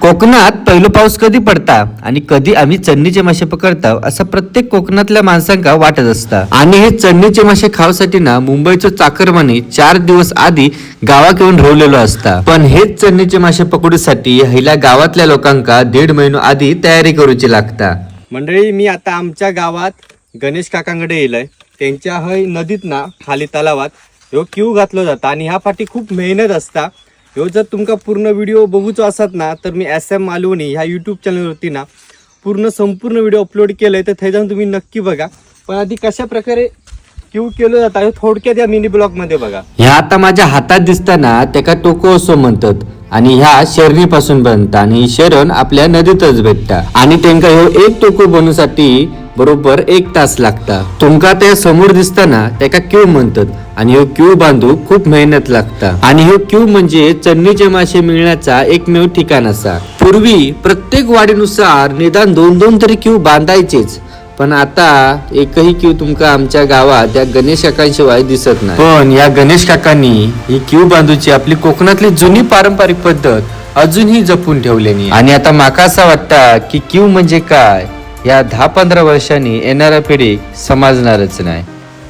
कोकणात पहिलं पाऊस कधी पडता आणि कधी आम्ही चन्नीचे मासे पकडता असं प्रत्येक कोकणातल्या माणसांका वाटत असता। आणि हे चन्नीचे मासे खावसाठी ना मुंबईचं चाकरमानी 4 दिवस आधी गावात येऊन राहिलेलो असता। पण हेच चन्नीचे मासे पकडूसाठी ह्याला गावातल्या लोकांका 1.5 महिना आधी तयारी करूची लागता। मंडळी, मी आता आमच्या गावात गणेश काकांकडे येलोय। त्यांच्या हय नदीत ना खाली तलावात ह्यो क्यू घातलो जाता आणि ह्या पाठी खूप मेहनत असता। ह्यो जर तुमका पूर्ण व्हिडिओ बघूचो असत ना तर मी SM मालवणी ह्या यूट्यूब चॅनलवरती ना संपूर्ण व्हिडिओ अपलोड केलंय, तर थंय जाऊन तुम्ही नक्की बघा। पण आधी कशा प्रकारे क्यू केलं जाता हे थोडक्यात या मिनी ब्लॉग मध्ये बघा। ह्या आता माझ्या हातात दिसताना त्याका टोको असो म्हणतात आणि ह्या शरणीपासून बनता आणि ही शरण आपल्या नदीतच भेटता आणि त्यांका ह्यो एक टोको बनवण्यासाठी बरोबर 1 तास लागता। तुमका त्या समोर दिसताना त्याका क्यू म्हणतात आणि ह्यो क्यू बांधू खूप मेहनत लागता आणि ह्यो क्यू म्हणजे चन्नीचे मासे मिळण्याचा एकमेव ठिकाण असा। पूर्वी प्रत्येक वाडीनुसार निदान 2-2 तरी क्यू बांधायचेच, पण आता एकही क्यू तुमका आमच्या गावात या गणेश काकांशिवाय दिसत नाही। पण या गणेश काकांनी ही क्यू बांधूची आपली कोकणातली जुनी पारंपरिक पद्धत अजूनही जपून ठेवलेली। आणि आता माका असं वाटतं की क्यू म्हणजे काय या 10-15 वर्षांनी येणाऱ्या पिढीक समजणारच नाही।